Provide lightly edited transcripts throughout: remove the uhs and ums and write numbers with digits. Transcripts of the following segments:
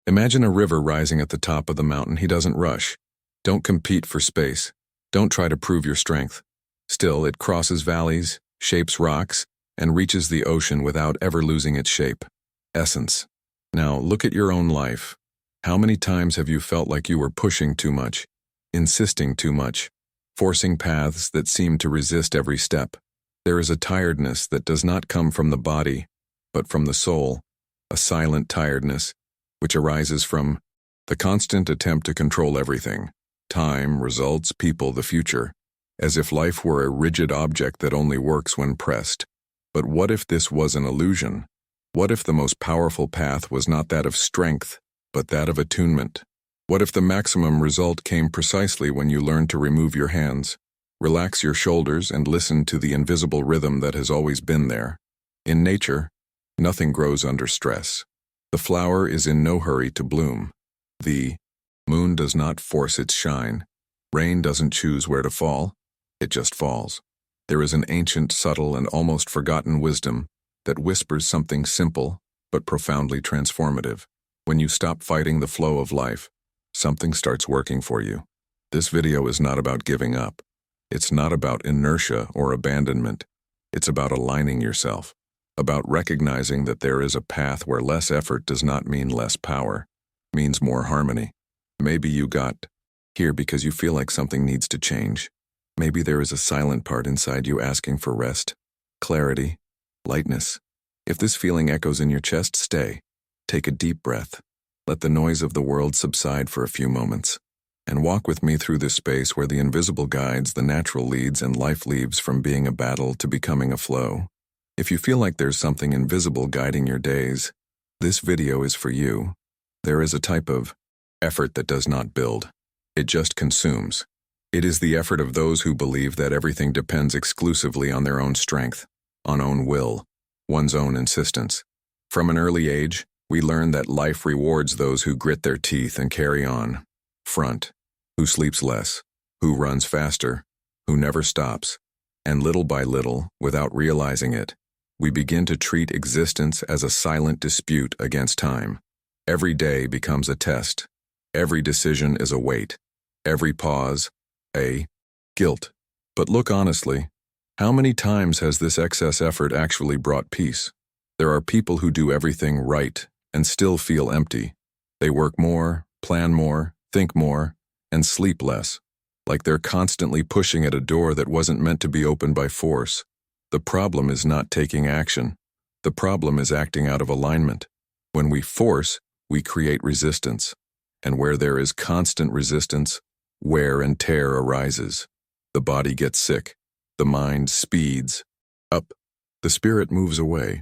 Imagine a river rising at the top of the mountain. He doesn't rush. Don't compete for space. Don't try to prove your strength. Still, it crosses valleys, shapes rocks, and reaches the ocean without ever losing its shape. Essence. Now, look at your own life. How many times have you felt like you were pushing too much, insisting too much, forcing paths that seem to resist every step? There is a tiredness that does not come from the body, but from the soul, a silent tiredness, which arises from the constant attempt to control everything, time, results, people, the future, as if life were a rigid object that only works when pressed. But what if this was an illusion? What if the most powerful path was not that of strength, but that of attunement? What if the maximum result came precisely when you learned to remove your hands, relax your shoulders, and listen to the invisible rhythm that has always been there? In nature, nothing grows under stress. The flower is in no hurry to bloom. The moon does not force its shine. Rain doesn't choose where to fall. It just falls. There is an ancient, subtle, and almost forgotten wisdom that whispers something simple but profoundly transformative. When you stop fighting the flow of life, something starts working for you. This video is not about giving up. It's not about inertia or abandonment. It's about aligning yourself, about recognizing that there is a path where less effort does not mean less power, means more harmony. Maybe you got here because you feel like something needs to change. Maybe there is a silent part inside you asking for rest, clarity, lightness. If this feeling echoes in your chest, stay. Take a deep breath. Let the noise of the world subside for a few moments, and walk with me through this space where the invisible guides, the natural leads, and life leaves from being a battle to becoming a flow. If you feel like there's something invisible guiding your days, this video is for you. There is a type of effort that does not build. It just consumes. It is the effort of those who believe that everything depends exclusively on their own strength, on own will, one's own insistence. From an early age, we learn that life rewards those who grit their teeth and carry on. Front, who sleeps less, who runs faster, who never stops. And little by little, without realizing it, we begin to treat existence as a silent dispute against time. Every day becomes a test. Every decision is a weight. Every pause, a guilt. But look honestly, how many times has this excess effort actually brought peace? There are people who do everything right and still feel empty. They work more, plan more, think more, and sleep less, like they're constantly pushing at a door that wasn't meant to be opened by force. The problem is not taking action. The problem is acting out of alignment. When we force, we create resistance. And where there is constant resistance, wear and tear arises. The body gets sick. The mind speeds up. The spirit moves away.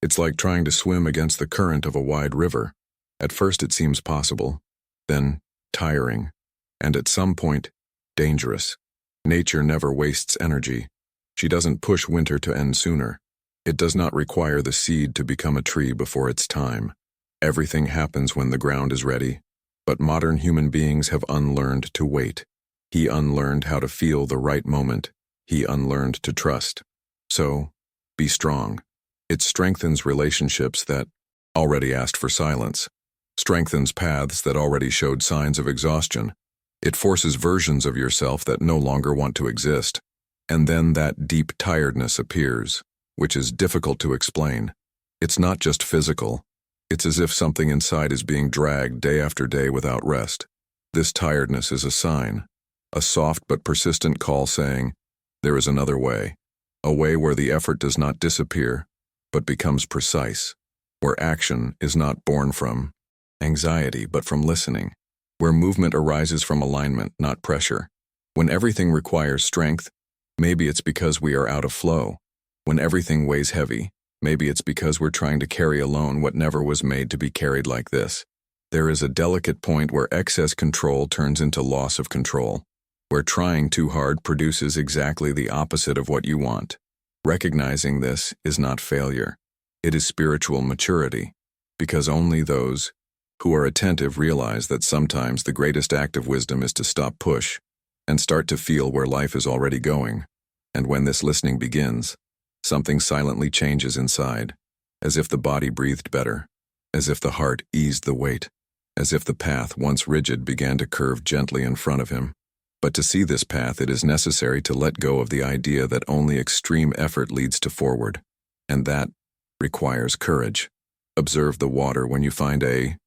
It's like trying to swim against the current of a wide river. At first it seems possible, then tiring, and at some point, dangerous. Nature never wastes energy. She doesn't push winter to end sooner. It does not require the seed to become a tree before its time. Everything happens when the ground is ready. But modern human beings have unlearned to wait. He unlearned how to feel the right moment. He unlearned to trust. So, be strong. It strengthens relationships that already asked for silence, strengthens paths that already showed signs of exhaustion. It forces versions of yourself that no longer want to exist. And then that deep tiredness appears, which is difficult to explain. It's not just physical. It's as if something inside is being dragged day after day without rest. This tiredness is a sign, a soft but persistent call saying, there is another way, a way where the effort does not disappear, but becomes precise, where action is not born from anxiety, but from listening, where movement arises from alignment, not pressure. When everything requires strength, maybe it's because we are out of flow. When everything weighs heavy, maybe it's because we're trying to carry alone what never was made to be carried like this. There is a delicate point where excess control turns into loss of control, where trying too hard produces exactly the opposite of what you want. Recognizing this is not failure. It is spiritual maturity, because only those who are attentive realize that sometimes the greatest act of wisdom is to stop push and start to feel where life is already going. And when this listening begins, something silently changes inside, as if the body breathed better, as if the heart eased the weight, as if the path, once rigid, began to curve gently in front of him. But to see this path, it is necessary to let go of the idea that only extreme effort leads to forward, and that requires courage. Observe the water when you find a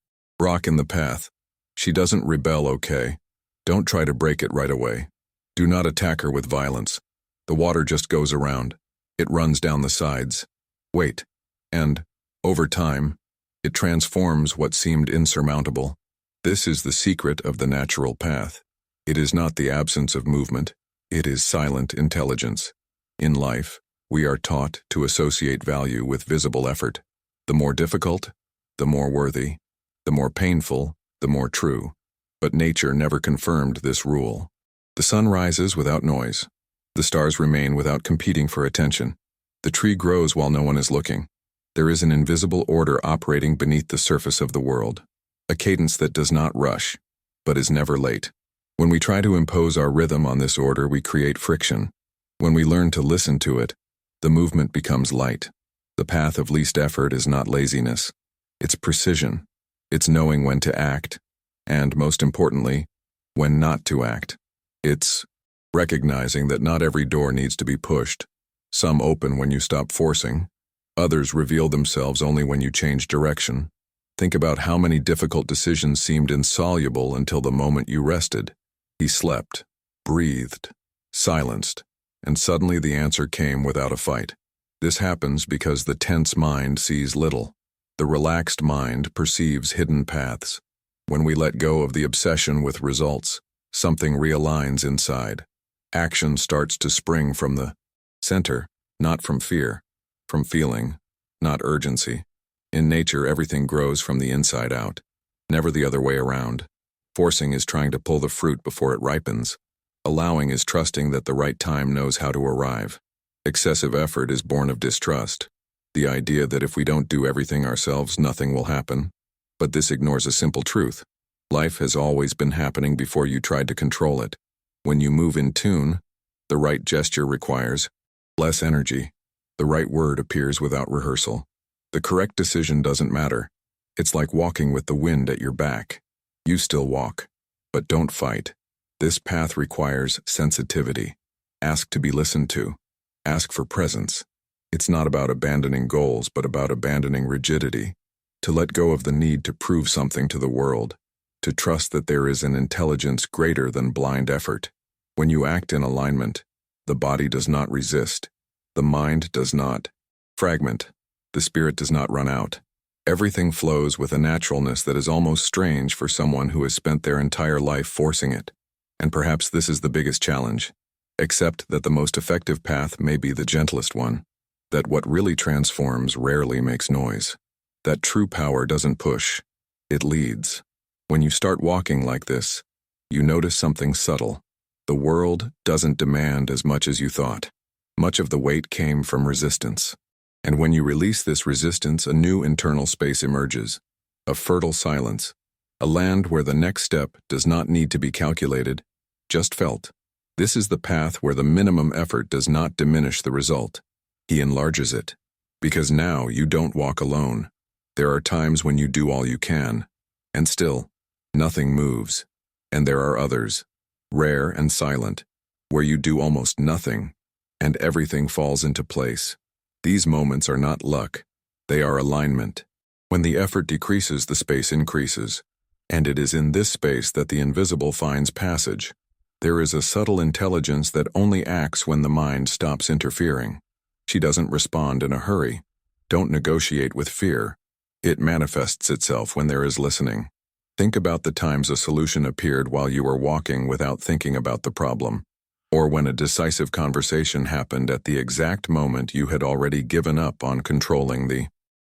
rock in the path. She doesn't rebel, okay? Don't try to break it right away. Do not attack her with violence. The water just goes around. It runs down the sides. Wait. And, over time, it transforms what seemed insurmountable. This is the secret of the natural path. It is not the absence of movement. It is silent intelligence. In life, we are taught to associate value with visible effort. The more difficult, the more worthy. The more painful, the more true. But nature never confirmed this rule. The sun rises without noise. The stars remain without competing for attention. The tree grows while no one is looking. There is an invisible order operating beneath the surface of the world, a cadence that does not rush, but is never late. When we try to impose our rhythm on this order, we create friction. When we learn to listen to it, the movement becomes light. The path of least effort is not laziness. It's precision. It's knowing when to act, and, most importantly, when not to act. It's recognizing that not every door needs to be pushed. Some open when you stop forcing. Others reveal themselves only when you change direction. Think about how many difficult decisions seemed insoluble until the moment you rested. He slept, breathed, silenced, and suddenly the answer came without a fight. This happens because the tense mind sees little. The relaxed mind perceives hidden paths. When we let go of the obsession with results, something realigns inside. Action starts to spring from the center, not from fear, from feeling, not urgency. In nature, everything grows from the inside out, never the other way around. Forcing is trying to pull the fruit before it ripens. Allowing is trusting that the right time knows how to arrive. Excessive effort is born of distrust, the idea that if we don't do everything ourselves, nothing will happen. But this ignores a simple truth. Life has always been happening before you tried to control it. When you move in tune, the right gesture requires less energy. The right word appears without rehearsal. The correct decision doesn't matter. It's like walking with the wind at your back. You still walk, but don't fight. This path requires sensitivity. Ask to be listened to. Ask for presence. It's not about abandoning goals, but about abandoning rigidity. To let go of the need to prove something to the world. To trust that there is an intelligence greater than blind effort. When you act in alignment, the body does not resist. The mind does not fragment. The spirit does not run out. Everything flows with a naturalness that is almost strange for someone who has spent their entire life forcing it. And perhaps this is the biggest challenge. Accept that the most effective path may be the gentlest one. That what really transforms rarely makes noise. That true power doesn't push. It leads. When you start walking like this, you notice something subtle. The world doesn't demand as much as you thought. Much of the weight came from resistance. And when you release this resistance, a new internal space emerges. A fertile silence. A land where the next step does not need to be calculated, just felt. This is the path where the minimum effort does not diminish the result. He enlarges it. Because now you don't walk alone. There are times when you do all you can. And still, nothing moves. And there are others, rare and silent, where you do almost nothing, and everything falls into place. These moments are not luck. They are alignment. When the effort decreases, the space increases. And it is in this space that the invisible finds passage. There is a subtle intelligence that only acts when the mind stops interfering. She doesn't respond in a hurry. Don't negotiate with fear. It manifests itself when there is listening. Think about the times a solution appeared while you were walking without thinking about the problem, or when a decisive conversation happened at the exact moment you had already given up on controlling the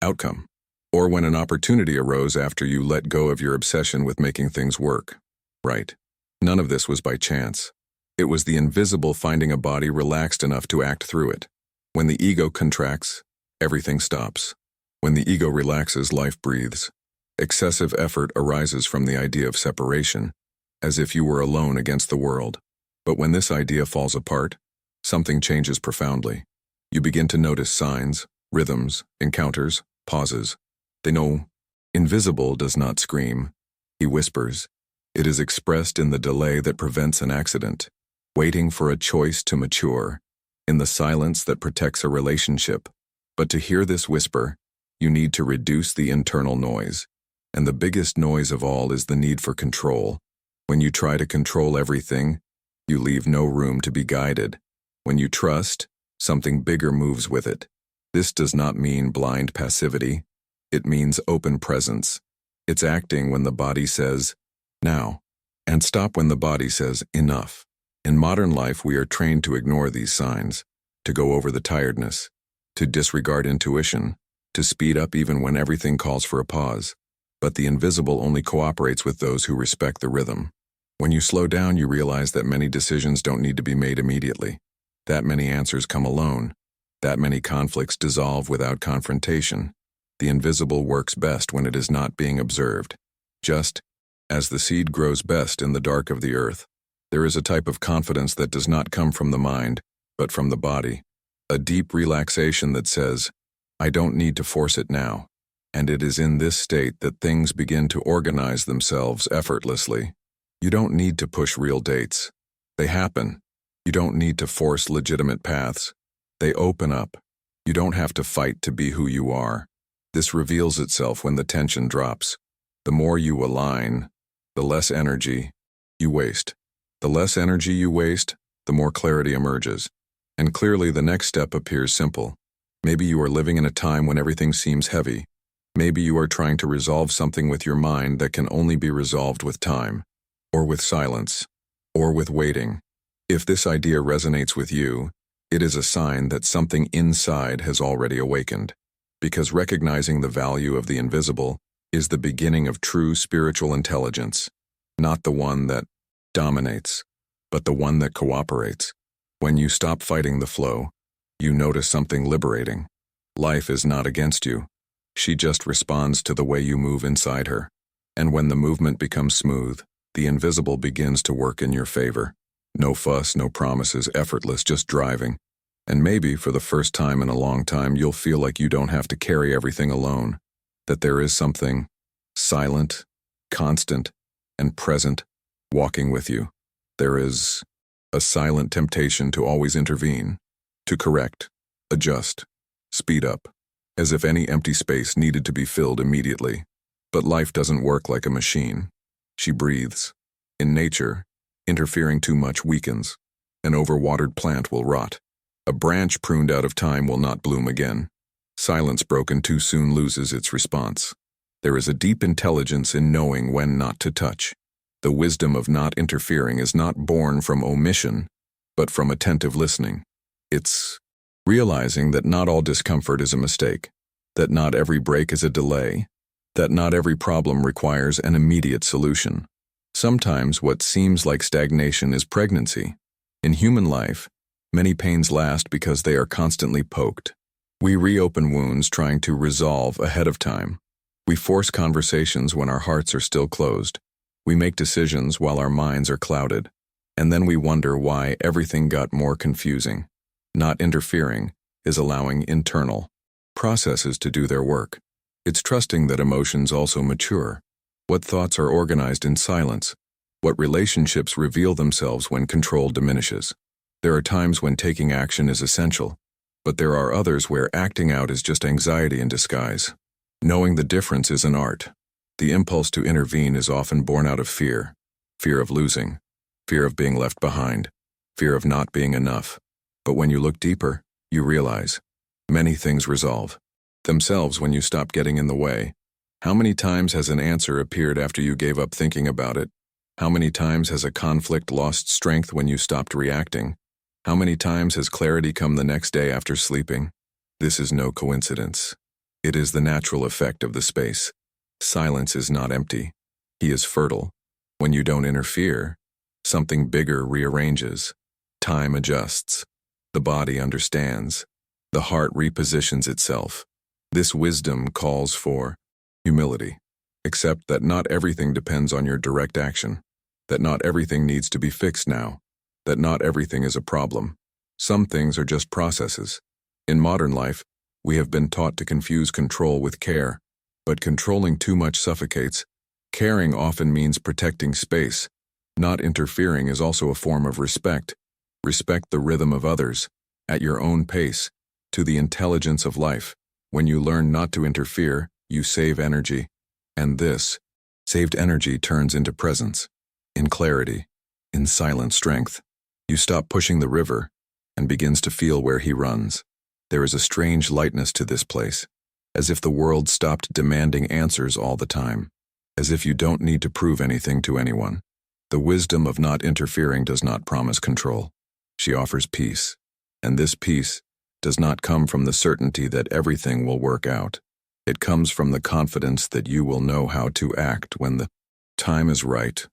outcome, or when an opportunity arose after you let go of your obsession with making things work. Right. None of this was by chance. It was the invisible finding a body relaxed enough to act through it. When the ego contracts, everything stops. When the ego relaxes, life breathes. Excessive effort arises from the idea of separation, as if you were alone against the world. But when this idea falls apart, something changes profoundly. You begin to notice signs, rhythms, encounters, pauses. They know invisible does not scream. He whispers. It is expressed in the delay that prevents an accident, waiting for a choice to mature, in the silence that protects a relationship. But to hear this whisper, you need to reduce the internal noise. And the biggest noise of all is the need for control. When you try to control everything, you leave no room to be guided. When you trust, something bigger moves with it. This does not mean blind passivity. It means open presence. It's acting when the body says, now, and stop when the body says, enough. In modern life, we are trained to ignore these signs, to go over the tiredness, to disregard intuition, to speed up even when everything calls for a pause. But the invisible only cooperates with those who respect the rhythm. When you slow down, you realize that many decisions don't need to be made immediately. That many answers come alone. That many conflicts dissolve without confrontation. The invisible works best when it is not being observed. Just as the seed grows best in the dark of the earth, there is a type of confidence that does not come from the mind, but from the body. A deep relaxation that says, I don't need to force it now. And it is in this state that things begin to organize themselves effortlessly. You don't need to push real dates. They happen. You don't need to force legitimate paths. They open up. You don't have to fight to be who you are. This reveals itself when the tension drops. The more you align, the less energy you waste. The less energy you waste, the more clarity emerges. And clearly the next step appears simple. Maybe you are living in a time when everything seems heavy. Maybe you are trying to resolve something with your mind that can only be resolved with time, or with silence, or with waiting. If this idea resonates with you, it is a sign that something inside has already awakened. Because recognizing the value of the invisible is the beginning of true spiritual intelligence, not the one that dominates, but the one that cooperates. When you stop fighting the flow, you notice something liberating. Life is not against you. She just responds to the way you move inside her. And when the movement becomes smooth, the invisible begins to work in your favor. No fuss, no promises, effortless, just driving. And maybe for the first time in a long time, you'll feel like you don't have to carry everything alone. That there is something silent, constant, and present walking with you. There is a silent temptation to always intervene, to correct, adjust, speed up, as if any empty space needed to be filled immediately. But life doesn't work like a machine. She breathes. In nature, interfering too much weakens. An overwatered plant will rot. A branch pruned out of time will not bloom again. Silence broken too soon loses its response. There is a deep intelligence in knowing when not to touch. The wisdom of not interfering is not born from omission, but from attentive listening. It's realizing that not all discomfort is a mistake, that not every break is a delay, that not every problem requires an immediate solution. Sometimes what seems like stagnation is pregnancy. In human life, many pains last because they are constantly poked. We reopen wounds trying to resolve ahead of time. We force conversations when our hearts are still closed. We make decisions while our minds are clouded. And then we wonder why everything got more confusing. Not interfering is allowing internal processes to do their work. It's trusting that emotions also mature. What thoughts are organized in silence? What relationships reveal themselves when control diminishes? There are times when taking action is essential, but there are others where acting out is just anxiety in disguise. Knowing the difference is an art. The impulse to intervene is often born out of fear. Fear of losing. Fear of being left behind. Fear of not being enough. But when you look deeper, you realize many things resolve themselves when you stop getting in the way. How many times has an answer appeared after you gave up thinking about it? How many times has a conflict lost strength when you stopped reacting? How many times has clarity come the next day after sleeping? This is no coincidence. It is the natural effect of the space. Silence is not empty. He is fertile. When you don't interfere, something bigger rearranges. Time adjusts. The body understands. The heart repositions itself. This wisdom calls for humility. Accept that not everything depends on your direct action. That not everything needs to be fixed now. That not everything is a problem. Some things are just processes. In modern life, we have been taught to confuse control with care. But controlling too much suffocates. Caring often means protecting space. Not interfering is also a form of respect. Respect the rhythm of others, at your own pace, to the intelligence of life. When you learn not to interfere, you save energy. And this, saved energy turns into presence, in clarity, in silent strength. You stop pushing the river and begins to feel where he runs. There is a strange lightness to this place, as if the world stopped demanding answers all the time, as if you don't need to prove anything to anyone. The wisdom of not interfering does not promise control. She offers peace, and this peace does not come from the certainty that everything will work out. It comes from the confidence that you will know how to act when the time is right.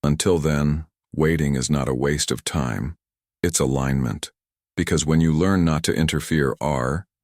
Until then, waiting is not a waste of time. It's alignment. Because when you learn not to interfere,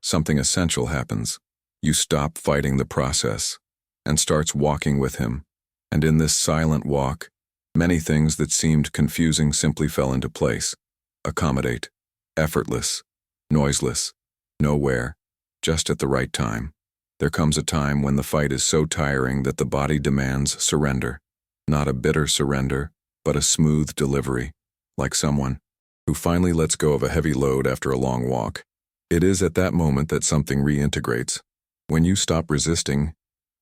something essential happens. You stop fighting the process and starts walking with him. And in this silent walk, many things that seemed confusing simply fell into place. Accommodate, effortless, noiseless, nowhere, just at the right time. There comes a time when the fight is so tiring that the body demands surrender. Not a bitter surrender, but a smooth delivery, like someone who finally lets go of a heavy load after a long walk. It is at that moment that something reintegrates. When you stop resisting,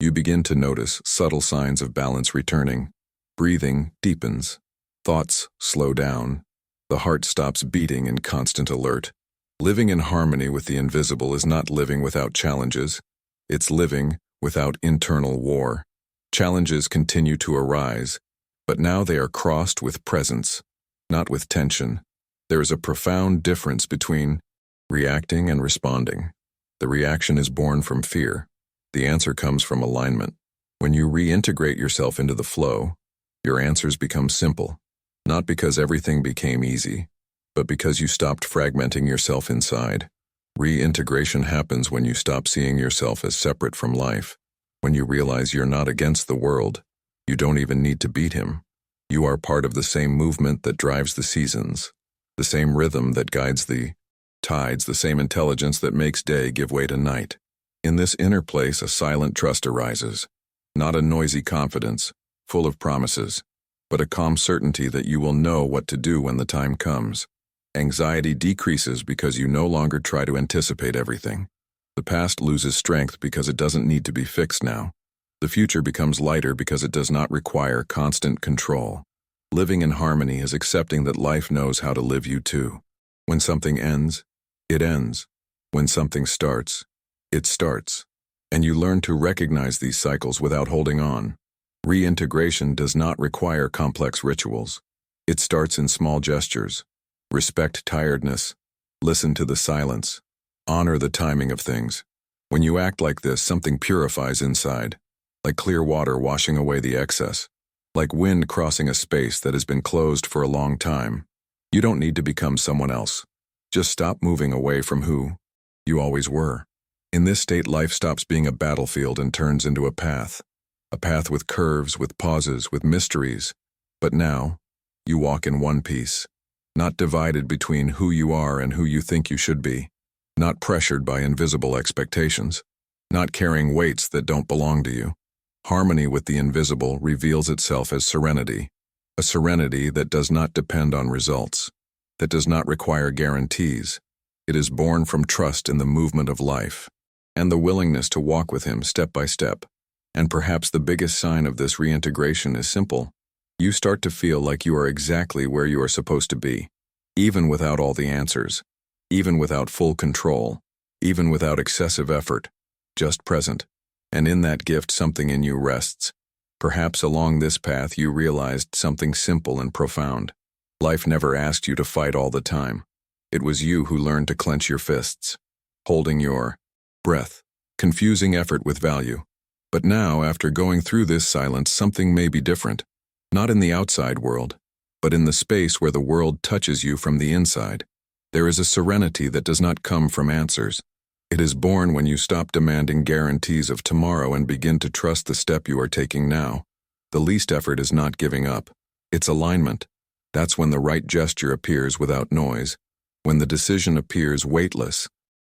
you begin to notice subtle signs of balance returning. Breathing deepens. Thoughts slow down. The heart stops beating in constant alert. Living in harmony with the invisible is not living without challenges. It's living without internal war. Challenges continue to arise, but now they are crossed with presence, not with tension. There is a profound difference between reacting and responding. The reaction is born from fear. The answer comes from alignment. When you reintegrate yourself into the flow, your answers become simple, not because everything became easy, but because you stopped fragmenting yourself inside. Reintegration happens when you stop seeing yourself as separate from life. When you realize you're not against the world, you don't even need to beat him. You are part of the same movement that drives the seasons, the same rhythm that guides the tides, the same intelligence that makes day give way to night. In this inner place, a silent trust arises, not a noisy confidence, full of promises, but a calm certainty that you will know what to do when the time comes. Anxiety decreases because you no longer try to anticipate everything. The past loses strength because it doesn't need to be fixed now. The future becomes lighter because it does not require constant control. Living in harmony is accepting that life knows how to live you too. When something ends, it ends. When something starts, it starts. And you learn to recognize these cycles without holding on. Reintegration does not require complex rituals. It starts in small gestures. Respect tiredness. Listen to the silence. Honor the timing of things. When you act like this, something purifies inside, like clear water washing away the excess, like wind crossing a space that has been closed for a long time. You don't need to become someone else. Just stop moving away from who you always were. In this state, life stops being a battlefield and turns into a path with curves, with pauses, with mysteries. But now, you walk in one piece, not divided between who you are and who you think you should be, not pressured by invisible expectations, not carrying weights that don't belong to you. Harmony with the invisible reveals itself as serenity, a serenity that does not depend on results, that does not require guarantees. It is born from trust in the movement of life, and the willingness to walk with him step by step. And perhaps the biggest sign of this reintegration is simple. You start to feel like you are exactly where you are supposed to be, even without all the answers, even without full control, even without excessive effort, just present. And in that gift, something in you rests. Perhaps along this path you realized something simple and profound. Life never asked you to fight all the time. It was you who learned to clench your fists, holding your breath, confusing effort with value. But now, after going through this silence, something may be different. Not in the outside world, but in the space where the world touches you from the inside. There is a serenity that does not come from answers. It is born when you stop demanding guarantees of tomorrow and begin to trust the step you are taking now. The least effort is not giving up. It's alignment. That's when the right gesture appears without noise, when the decision appears weightless,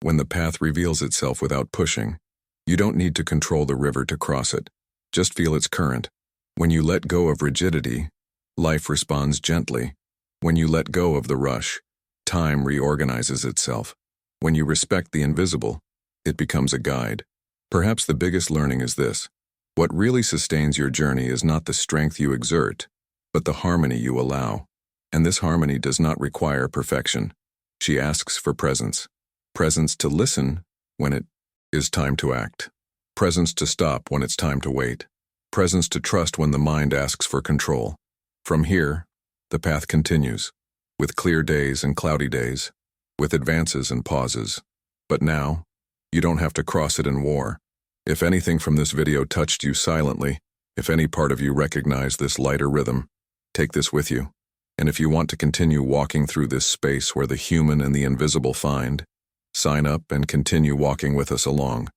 when the path reveals itself without pushing. You don't need to control the river to cross it. Just feel its current. When you let go of rigidity, life responds gently. When you let go of the rush, time reorganizes itself. When you respect the invisible, it becomes a guide. Perhaps the biggest learning is this: what really sustains your journey is not the strength you exert, but the harmony you allow. And this harmony does not require perfection. She asks for presence. Presence to listen when it is time to act. Presence to stop when it's time to wait. Presence to trust when the mind asks for control. From here, the path continues, with clear days and cloudy days, with advances and pauses. But now, you don't have to cross it in war. If anything from this video touched you silently, if any part of you recognized this lighter rhythm, take this with you. And if you want to continue walking through this space where the human and the invisible find, sign up and continue walking with us along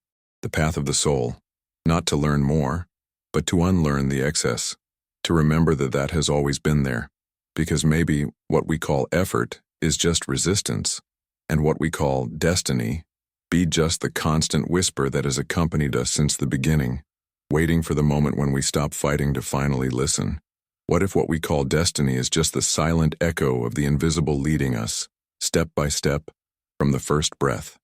the path of the soul, not to learn more, but to unlearn the excess, to remember that that has always been there, because maybe what we call effort is just resistance, and what we call destiny be just the constant whisper that has accompanied us since the beginning, waiting for the moment when we stop fighting to finally listen. What if what we call destiny is just the silent echo of the invisible leading us, step by step, from the first breath